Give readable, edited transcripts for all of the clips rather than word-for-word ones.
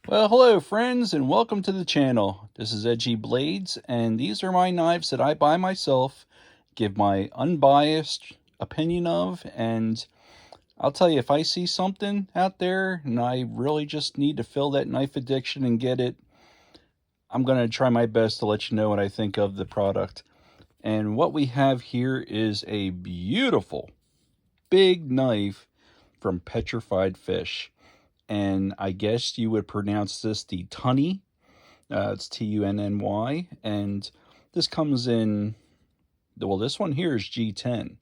Well, hello friends and welcome to the channel. This is Edgy Blades and these are my knives that I buy myself, give my unbiased opinion of, and I'll tell you if I see something out there and I really just need to fill that knife addiction and get it, I'm going to try my best to let you know what I think of the product. And what we have here is a beautiful big knife from Petrified Fish. And I guess you would pronounce this the Tunny. It's Tunny, and this comes in. Well, this one here is G10,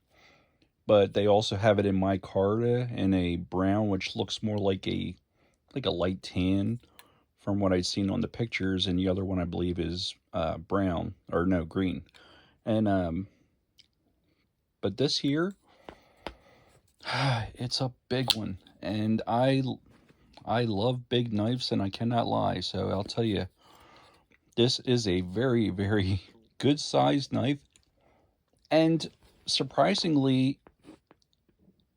but they also have it in micarta in a brown, which looks more like a light tan from what I've seen on the pictures, and the other one I believe is brown or no green. And but this here, it's a big one, and I love big knives, and I cannot lie. So I'll tell you, this is a very, very good sized knife. And surprisingly,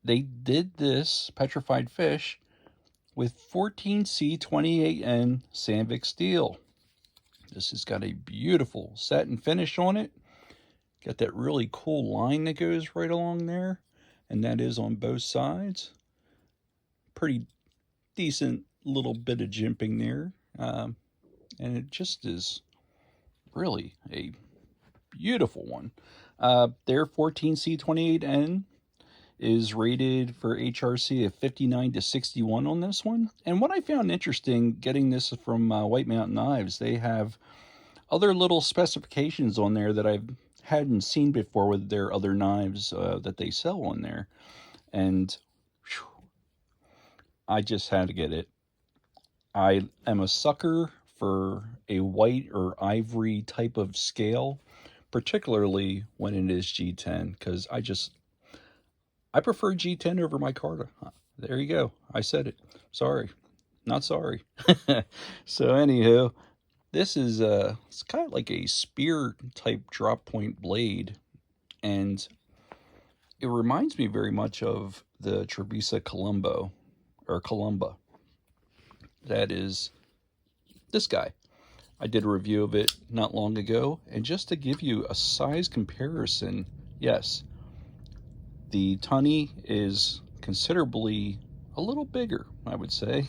they did this Petrified Fish with 14C28N Sandvik steel. This has got a beautiful satin finish on it. Got that really cool line that goes right along there. And that is on both sides. Pretty decent little bit of jimping there. And it just is really a beautiful one. Their 14C28N is rated for HRC of 59 to 61 on this one. And what I found interesting getting this from White Mountain Knives, they have other little specifications on there that I hadn't seen before with their other knives that they sell on there. And whew, I just had to get it. I am a sucker for a white or ivory type of scale, particularly when it is G10, because I prefer G10 over micarta. There you go. I said it. Sorry. Not sorry. So anywho, this is it's kind of like a spear type drop point blade, and it reminds me very much of the Trebisa Columbo or Columba. That is this guy. I did a review of it not long ago, and just to give you a size comparison, yes, the Tunny is considerably a little bigger, I would say,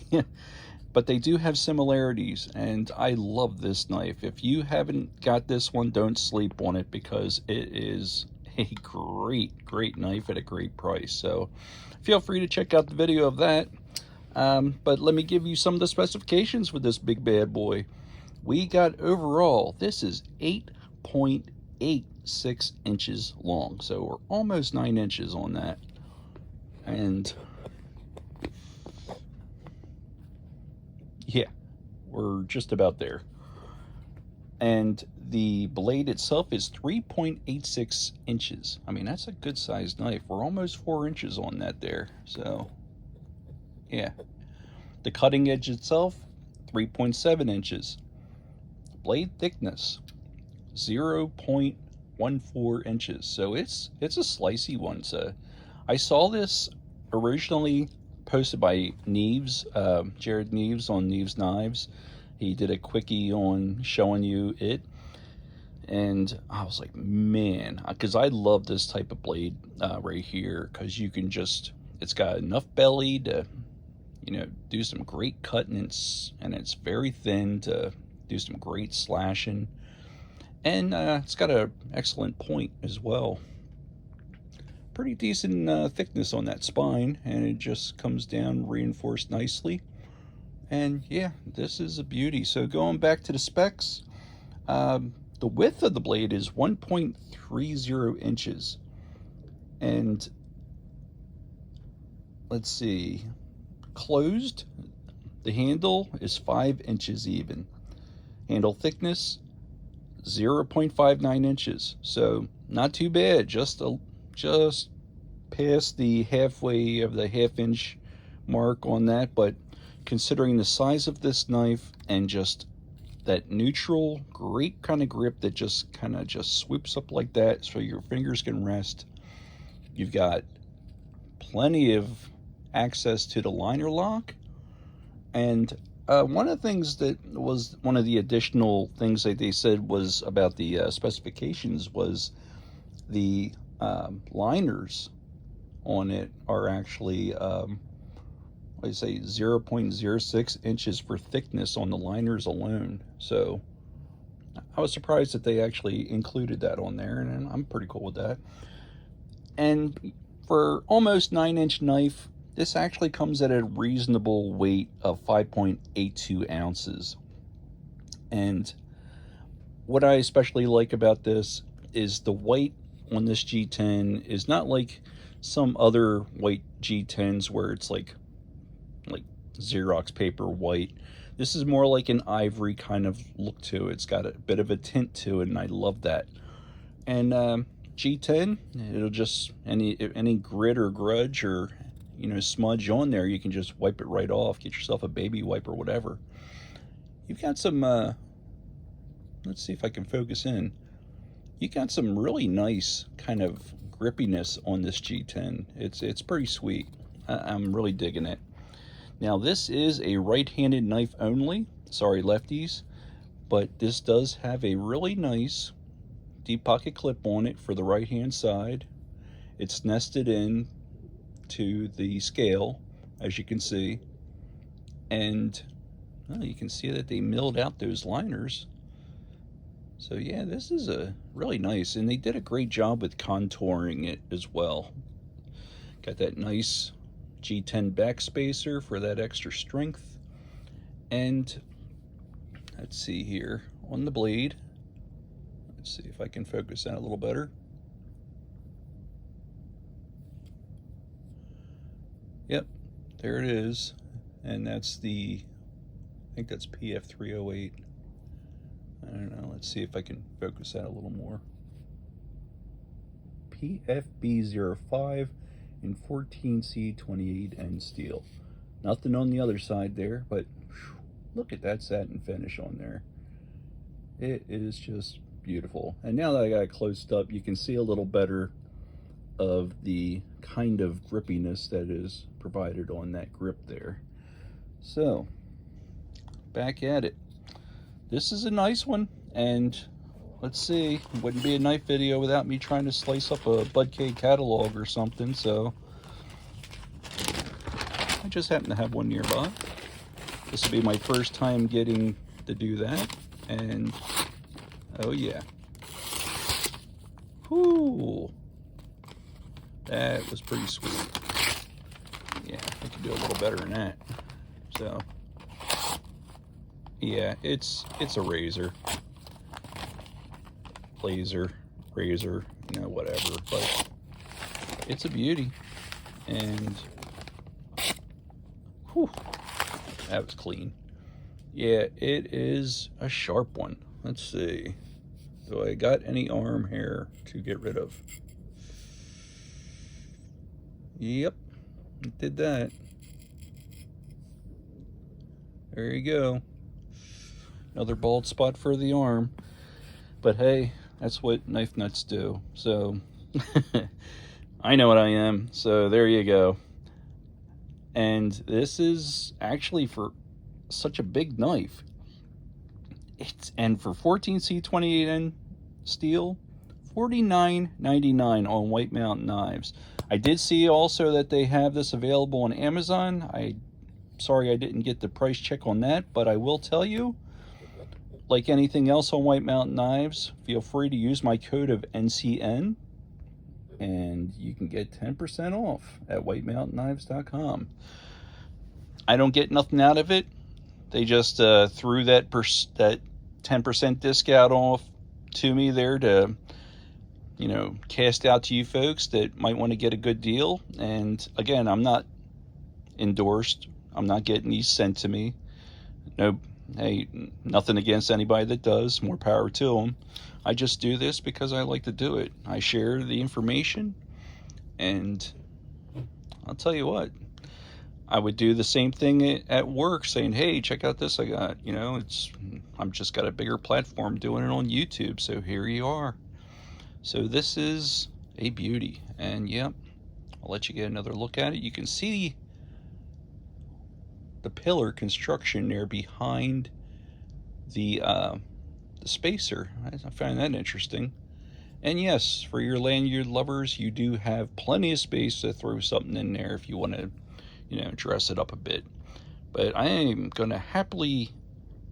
but they do have similarities, and I love this knife. If you haven't got this one, don't sleep on it because it is a great knife at a great price. So feel free to check out the video of that. But let me give you some of the specifications for this big bad boy. We got overall, this is 8.86 inches long. So we're almost 9 inches on that. And yeah, we're just about there. And the blade itself is 3.86 inches. I mean, that's a good sized knife. We're almost 4 inches on that there. So yeah. The cutting edge itself, 3.7 inches. Blade thickness, 0.14 inches. So it's a slicey one. So I saw this originally posted by Neves, Jared Neves on Neves Knives. He did a quickie on showing you it. And I was like, man, because I love this type of blade right here, because you can just, it's got enough belly to, do some great cutting, and it's very thin to do some great slashing, and it's got an excellent point as well. Pretty decent thickness on that spine, and it just comes down reinforced nicely. And yeah, this is a beauty. So going back to the specs, the width of the blade is 1.30 inches, and let's see, closed, the handle is 5 inches even. Handle thickness, 0.59 inches. So not too bad, just past the halfway of the half-inch mark on that. But considering the size of this knife and just that neutral, great kind of grip that just kind of just swoops up like that so your fingers can rest. You've got plenty of access to the liner lock, and One of the things that was one of the additional things that they said was about the specifications was the liners on it are actually, what do you say, 0.06 inches for thickness on the liners alone. So I was surprised that they actually included that on there, and I'm pretty cool with that. And for almost 9-inch knife, this actually comes at a reasonable weight of 5.82 ounces. And what I especially like about this is the white on this G10 is not like some other white G10s where it's like Xerox paper white. This is more like an ivory kind of look to it. It's got a bit of a tint to it, and I love that. And G10, it'll just, any grit or grudge or smudge on there, you can just wipe it right off. Get yourself a baby wipe or whatever. You've got some, let's see if I can focus in. You got some really nice kind of grippiness on this G10. It's pretty sweet. I'm really digging it. Now this is a right-handed knife only. Sorry, lefties. But this does have a really nice deep pocket clip on it for the right-hand side. It's nested in to the scale, as you can see. And well, you can see that they milled out those liners. So yeah, this is a really nice, and they did a great job with contouring it as well. Got that nice G10 backspacer for that extra strength. And let's see here on the blade. Let's see if I can focus that a little better. Yep, there it is. And that's the, I think that's PF308. I don't know, let's see if I can focus that a little more. PFB05 in 14C28N steel. Nothing on the other side there, but whew, look at that satin finish on there. It is just beautiful. And now that I got it closed up, you can see a little better of the kind of grippiness that is provided on that grip there. So, back at it. This is a nice one, and let's see, it wouldn't be a knife video without me trying to slice up a Bud K catalog or something, so I just happen to have one nearby. This will be my first time getting to do that, and oh yeah. Whoo! That was pretty sweet. Yeah, I could do a little better than that. So yeah, it's a razor, razor, whatever, but it's a beauty. And whew, that was clean. Yeah, it is a sharp one. Let's see, do I got any arm hair to get rid of? Yep, it did that. There you go. Another bald spot for the arm. But hey, that's what knife nuts do. So I know what I am. So there you go. And this is actually for such a big knife. And for 14C28N steel, $49.99 on White Mountain Knives. I did see also that they have this available on Amazon. Sorry I didn't get the price check on that, but I will tell you, like anything else on White Mountain Knives, feel free to use my code of NCN, and you can get 10% off at whitemountainKnives.com. I don't get nothing out of it. They just threw that 10% discount off to me there to, cast out to you folks that might want to get a good deal. And again, I'm not endorsed. I'm not getting these sent to me. No, hey, nothing against anybody that does. More power to them. I just do this because I like to do it. I share the information, and I'll tell you what, I would do the same thing at work, saying, hey, check out this I got. I'm just got a bigger platform doing it on YouTube, so here you are. So this is a beauty, and yep, I'll let you get another look at it. You can see pillar construction there behind the spacer. I find that interesting. And yes, for your lanyard lovers, you do have plenty of space to throw something in there if you want to, dress it up a bit. But I am going to happily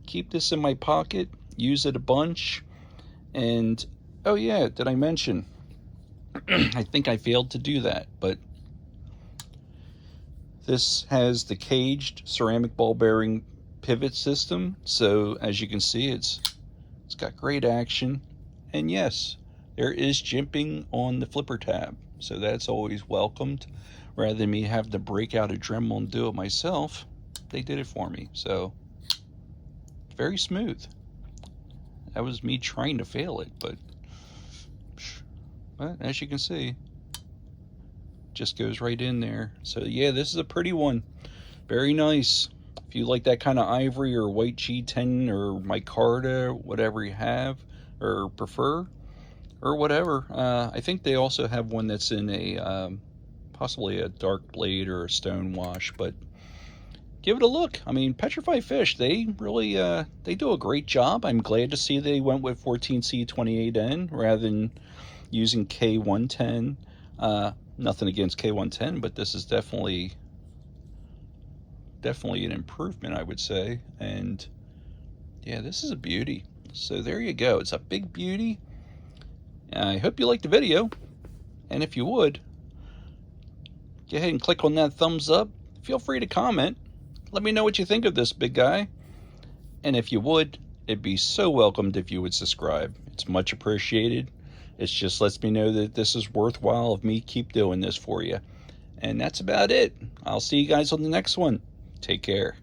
keep this in my pocket, use it a bunch. And, oh yeah, did I mention? I think I failed to do that, but this has the caged ceramic ball bearing pivot system. So as you can see, it's got great action. And yes, there is jimping on the flipper tab, so that's always welcomed. Rather than me have to break out a Dremel and do it myself, they did it for me. So very smooth. That was me trying to fail it, but as you can see, just goes right in there. So yeah, this is a pretty one. Very nice. If you like that kind of ivory or white G10 or micarta, whatever you have or prefer, or whatever. I think they also have one that's in a possibly a dark blade or a stone wash, but give it a look. I mean, Petrified Fish, they really they do a great job. I'm glad to see they went with 14C28N rather than using K110. Nothing against K110, but this is definitely an improvement, I would say. And yeah, this is a beauty. So there you go. It's a big beauty. I hope you liked the video, and if you would, go ahead and click on that thumbs up. Feel free to comment. Let me know what you think of this big guy. And if you would, it'd be so welcomed if you would subscribe. It's much appreciated. It just lets me know that this is worthwhile of me keep doing this for you. And that's about it. I'll see you guys on the next one. Take care.